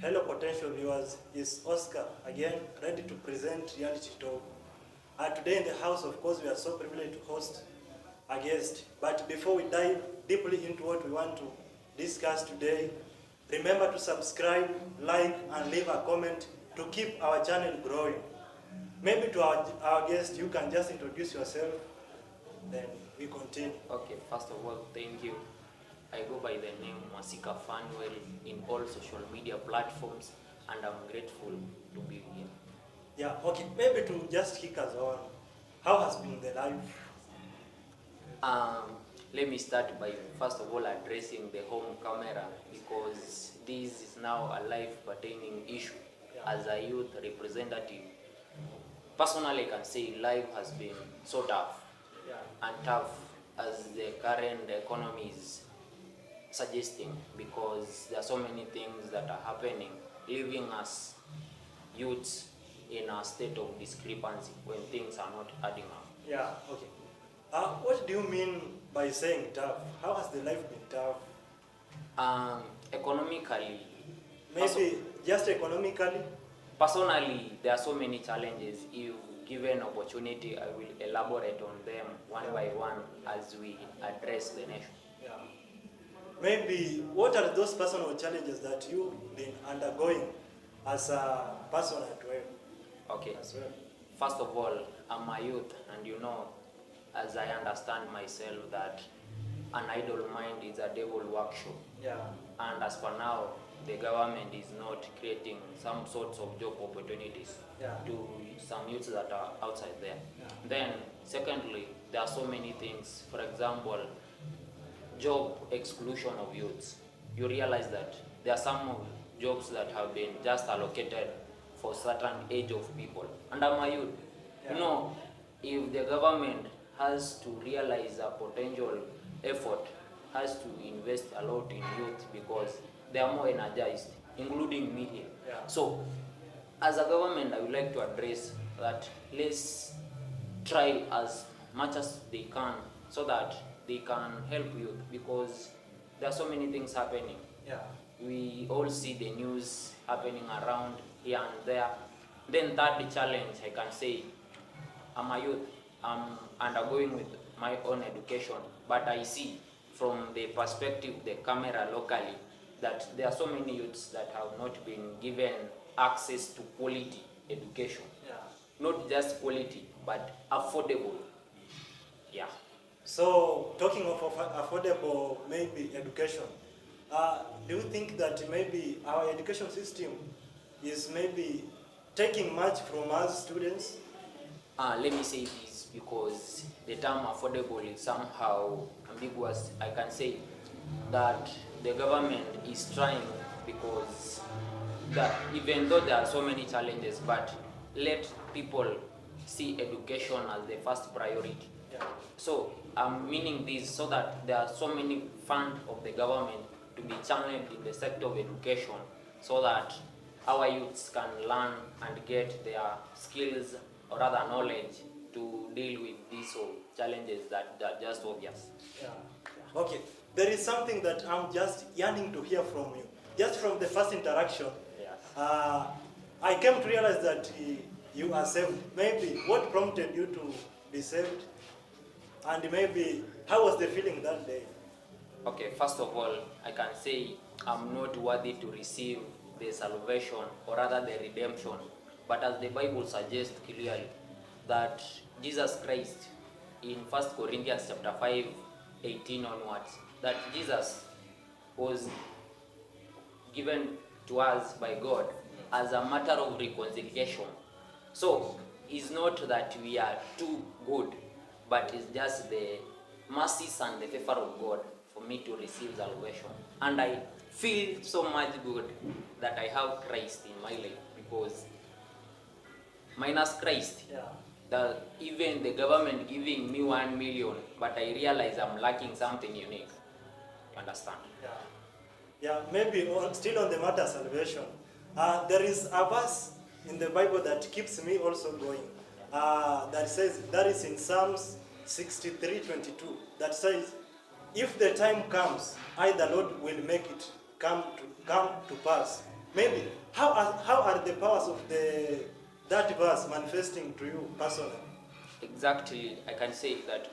Hello potential viewers, it's Oscar again, ready to present Reality Talk. Today in the house, of course, we are so privileged to host a guest. But before we dive deeply into what we want to discuss today, remember to subscribe, like, and leave a comment to keep our channel growing. Maybe to our guest, you can just introduce yourself, then we continue. Okay, first of all, thank you. I go by the name Masika Fanuel in all social media platforms, and I'm grateful to be here. Yeah, okay, maybe to just kick us on, how has been the life? Let me start by first of all addressing the home camera because this is now a life pertaining issue. As a youth representative, personally, I can say life has been so tough and tough as the current economy is suggesting, because there are so many things that are happening, leaving us youths in a state of discrepancy when things are not adding up. Yeah, okay. What do you mean by saying tough? How has the life been tough? Economically, Maybe just economically? personally, there are so many challenges. If given opportunity, I will elaborate on them one by one as we address the nation. Yeah. Maybe what are those personal challenges that you've been undergoing as a person at work Okay. as well? First of all, I'm a youth, and you know, as I understand myself, that an idle mind is a devil workshop. Yeah. And as for now, the government is not creating some sorts of job opportunities to some youths that are outside there. Then, secondly, there are so many things. For example, job exclusion of youths. You realize that there are some jobs that have been just allocated for certain age of people. And I'm a youth. You know, if the government has to realize a potential effort, has to invest a lot in youth because they are more energized, including me here. So, as a government, I would like to address that let's try as much as they can so that they can help youth, because there are so many things happening. We all see the news happening around here and there. Then third challenge, I can say, I'm a youth. I'm undergoing with my own education, but I see from the perspective, the camera locally, that there are so many youths that have not been given access to quality education. Not just quality, but affordable. Yeah. So, talking of affordable maybe education, do you think that maybe our education system is maybe taking much from us students? Let me say this because the term affordable is somehow ambiguous. I can say that the government is trying, because that even though there are so many challenges, but let people see education as the first priority. So I'm meaning this so that there are so many funds of the government to be channeled in the sector of education so that our youths can learn and get their skills or other knowledge to deal with these challenges that are just obvious. Okay, there is something that I'm just yearning to hear from you. Just from the first interaction, I came to realize that you are saved. Maybe what prompted you to be saved? And maybe how was the feeling that day? Okay, first of all, I can say I'm not worthy to receive the salvation or rather the redemption. But as the Bible suggests clearly, that Jesus Christ in 1 Corinthians chapter 5, 18 onwards, that Jesus was given to us by God as a matter of reconciliation. So it's not that we are too good, but it's just the mercies and the favor of God for me to receive salvation. And I feel so much good that I have Christ in my life, because minus Christ, even the government giving me 1 million, but I realize I'm lacking something unique. You understand? Yeah, maybe still on the matter of salvation. There is a verse in the Bible that keeps me also going. That says, that is in Psalms 63:22, that says, if the time comes, I, the Lord, will make it come to pass maybe how are the powers of that verse manifesting to you personally? Exactly, I can say that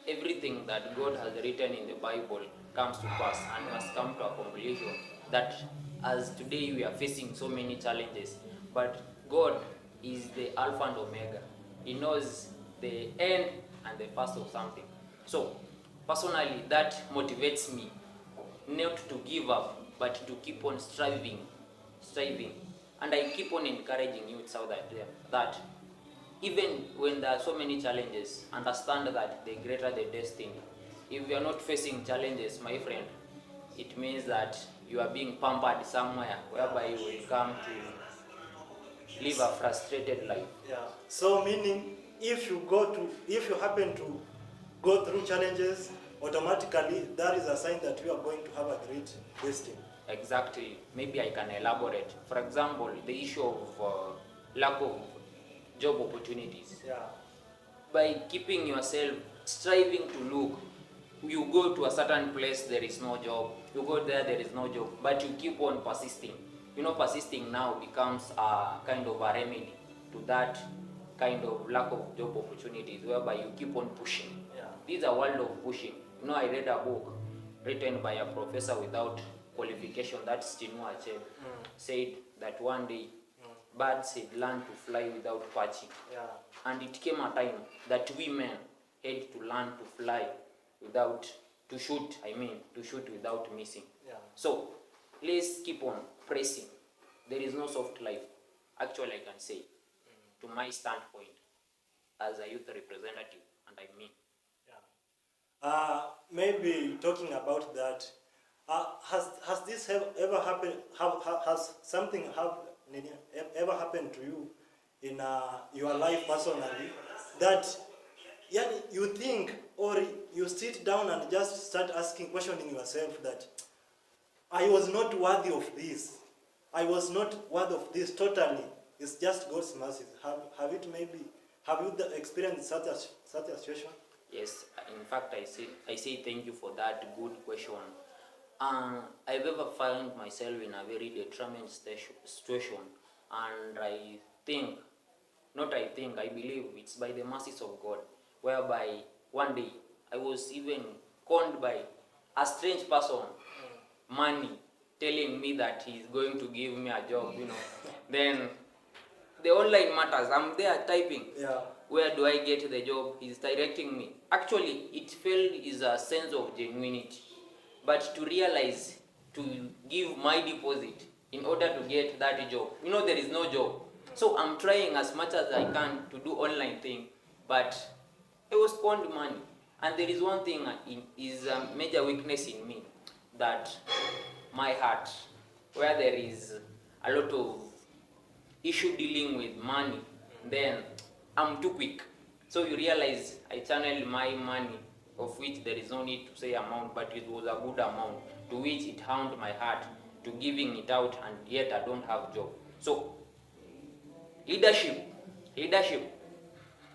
everything that God has written in the Bible comes to pass and must come to a conclusion. That as today we are facing so many challenges, but God is the Alpha and Omega. He knows the end and the first of something. So, personally, that motivates me not to give up, but to keep on striving. And I keep on encouraging youths out there that even when there are so many challenges, understand that the greater the destiny. If you are not facing challenges, my friend, it means that you are being pampered somewhere whereby you will come to live a frustrated life. Yeah. So meaning, if you happen to go through challenges, automatically that is a sign that you are going to have a great destiny. Exactly. Maybe I can elaborate. For example, the issue of lack of job opportunities. Yeah. By keeping yourself striving to look, you go to a certain place, there is no job, you go there is no job, but you keep on persisting. Persisting now becomes a kind of a remedy to that kind of lack of job opportunities, whereby you keep on pushing. Yeah. This is a world of pushing. I read a book written by a professor without qualification, that's Chinua Achebe, said that one day birds had learned to fly without perching. Yeah. And it came a time that we men had to learn to fly to shoot without missing. Yeah. So, let's keep on pressing. There is no soft life. Actually, I can say, to my standpoint, as a youth representative, and I mean. Yeah. Maybe talking about that, has this ever happened? Has something ever happened to you in your life personally that you think, or you sit down and just start questioning yourself that I was not worthy of this. I was not worthy of this totally. It's just God's mercy. Have you experienced such a situation? Yes, in fact, I say thank you for that good question. I've ever found myself in a very determined situation, and I believe it's by the mercies of God, whereby one day I was even conned by a strange person, money, telling me that he's going to give me a job. Then the online matters, I'm there typing. Yeah. Where do I get the job? He's directing me. Actually, it felt is a sense of genuinity. But to realize to give my deposit in order to get that job, there is no job. So I'm trying as much as I can to do online thing, but I was conned money. And there is one thing is a major weakness in me, that my heart, where there is a lot of issue dealing with money, then I'm too quick. So you realize I channel my money, of which there is no need to say amount, but it was a good amount, to which it harmed my heart to giving it out, and yet I don't have job. So leadership,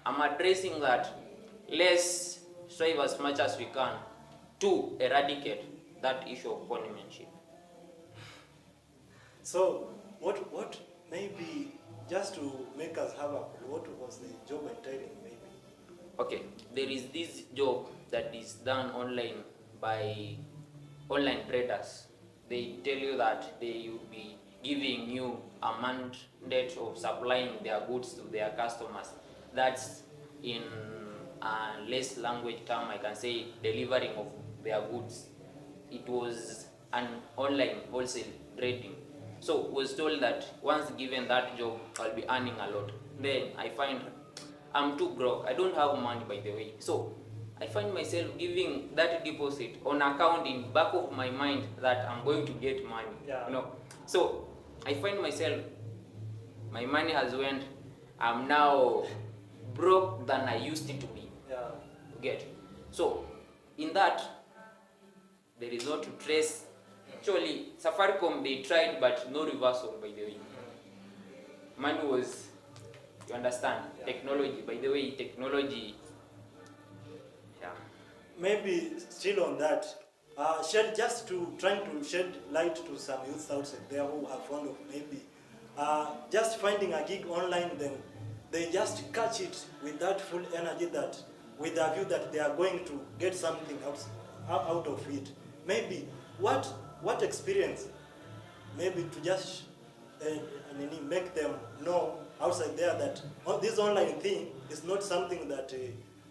I'm addressing that. Let's strive as much as we can to eradicate that issue of conmanship. So what maybe just to make us have what was the job entailing maybe? Okay, there is this job that is done online by online traders. They tell you that they will be giving you a mandate of supplying their goods to their customers. That's in a less language term, I can say delivering of their goods. It was an online wholesale trading. So was told that once given that job, I'll be earning a lot. Then I find I'm too broke. I don't have money, by the way. So I find myself giving that deposit on account in back of my mind that I'm going to get money. Yeah. So I find myself, my money has went. I'm now broke than I used it to be. Yeah. Get. So in that, there is no to trace. Actually, Safaricom, they tried, but no reversal, by the way. Money was, you understand, technology. By the way, technology, yeah. Maybe still on that, just to trying to shed light to some youths outside there who are fond of maybe just finding a gig online, then they just catch it with that full energy, that with the view that they are going to get something out of it. Maybe what experience, maybe to just make them know outside there that this online thing is not something that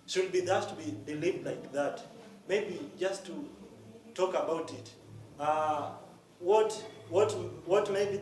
should be just be believed like that. Maybe just to talk about it. What maybe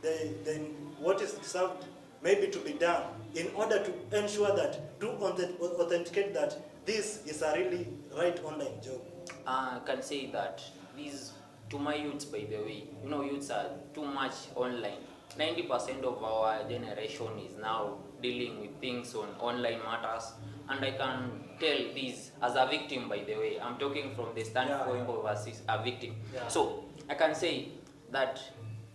the what is served maybe to be done in order to ensure that to authenticate that this is a really right online job. I can say that these, to my youths, by the way, youths are too much online. 90% of our generation is now dealing with things on online matters, and I can tell this as a victim, by the way. I'm talking from the standpoint of a victim. Yeah. So I can say that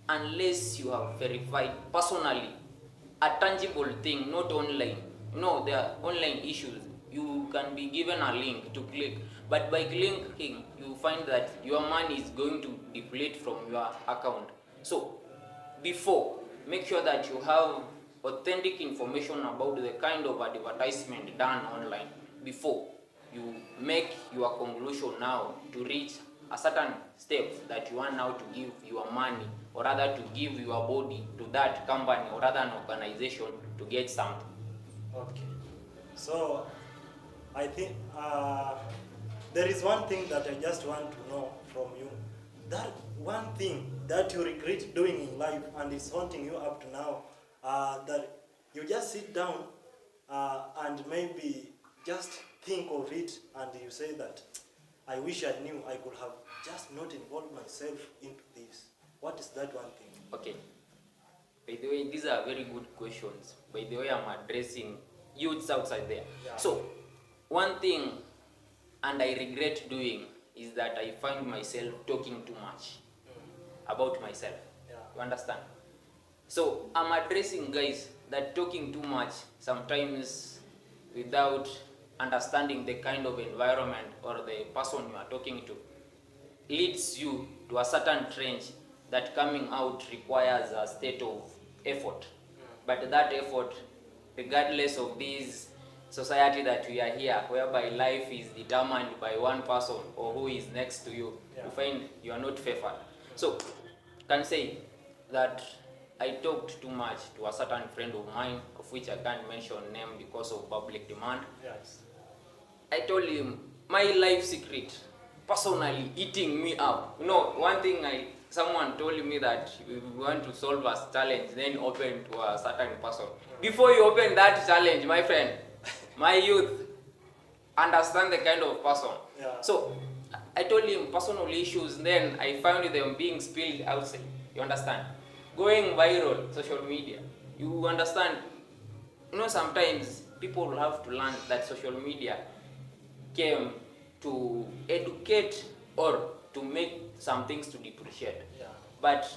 unless you have verified personally a tangible thing, not online, there are online issues. You can be given a link to click, but by clicking, you find that your money is going to deplete from your account. So before, make sure that you have authentic information about the kind of advertisement done online before you make your conclusion now to reach a certain step that you want now to give your money, or rather to give your body to that company or rather an organization to get something. Okay. So I think there is one thing that I just want to know from you. That one thing that you regret doing in life and is haunting you up to now, that you just sit down and maybe just think of it and you say that, I wish I knew I could have just not involved myself into this. What is that one thing? Okay. By the way, these are very good questions. By the way, I'm addressing youths outside there. Yeah. So, one thing, and I regret doing, is that I find myself talking too much about myself. Yeah. You understand? So, I'm addressing guys that talking too much sometimes without understanding the kind of environment or the person you are talking to leads you to a certain trench that coming out requires a state of effort. But that effort, regardless of this society that we are here, whereby life is determined by one person or who is next to you, you find you are not favored. So, can say that I talked too much to a certain friend of mine, of which I can't mention name because of public demand. Yes. I told him my life secret, personally eating me up. One thing someone told me that if you want to solve a challenge, then open to a certain person. Before you open that challenge, my friend, my youth, understand the kind of person. Yeah. So I told him personal issues, then I found them being spilled outside. You understand? Going viral, social media. You understand? Sometimes people will have to learn that social media came to educate or to make some things to depreciate. Yeah. But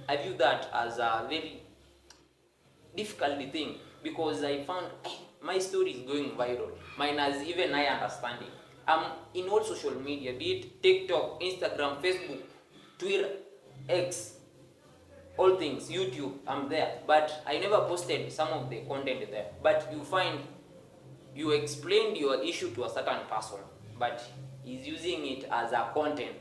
I view that as a very difficult thing, because I found my story is going viral. Mine as even I understanding. I'm in all social media, be it TikTok, Instagram, Facebook, Twitter, X, all things, YouTube, I'm there. But I never posted some of the content there. But you find you explained your issue to a certain person, but he's using it as a content,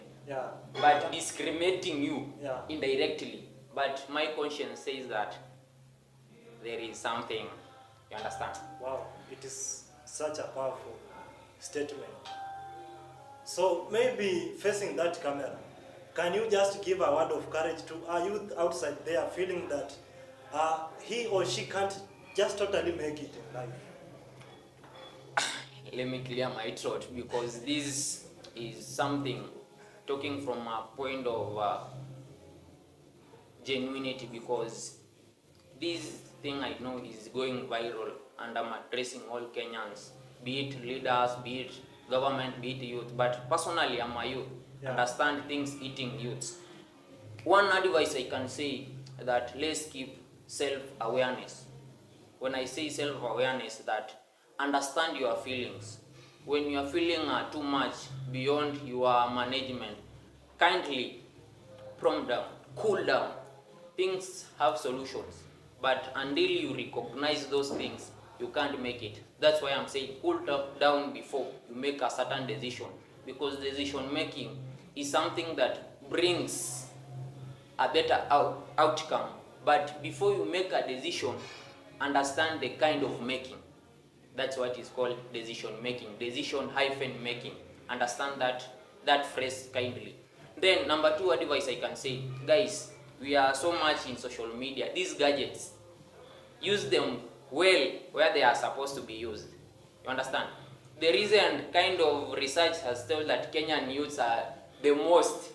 but discriminating you indirectly. But my conscience says that there is something, you understand? Wow, it is such a powerful statement. So maybe facing that camera, can you just give a word of courage to a youth outside there feeling that he or she can't just totally make it in life? Let me clear my throat, because this is something talking from a point of genuinity, because this thing I know is going viral and I'm addressing all Kenyans, be it leaders, be it government, be it youth. But personally, I'm a youth, understand things eating youths. One advice I can say that let's keep self-awareness. When I say self-awareness, that understand your feelings. when you are feeling too much beyond your management, kindly prompt down, cool down. Things have solutions, but until you recognize those things, you can't make it. That's why I'm saying cool down before you make a certain decision, because decision making is something that brings a better outcome. But before you make a decision, understand the kind of making. That's what is called decision making, decision hyphen making. Understand that phrase kindly. Then number 2 advice I can say, guys, we are so much in social media. These gadgets, use them well where they are supposed to be used. You understand? The recent kind of research has told that Kenyan youths are the most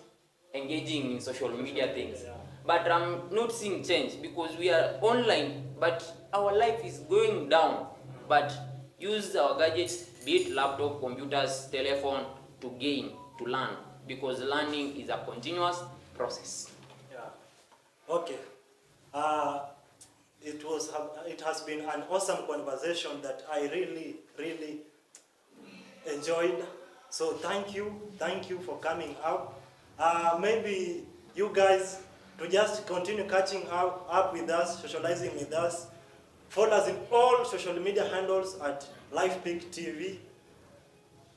engaging in social media things. But I'm not seeing change because we are online, but our life is going down. But use our gadgets, be it laptop, computers, telephone, to gain, to learn, because learning is a continuous process. Yeah. Okay. It has been an awesome conversation that I really enjoyed. So thank you for coming up. Maybe you guys to just continue catching up with us, socializing with us. Follow us in all social media handles at LifePeak TV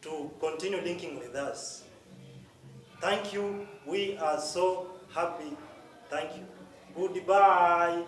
to continue linking with us. Thank you. We are so happy. Thank you. Goodbye.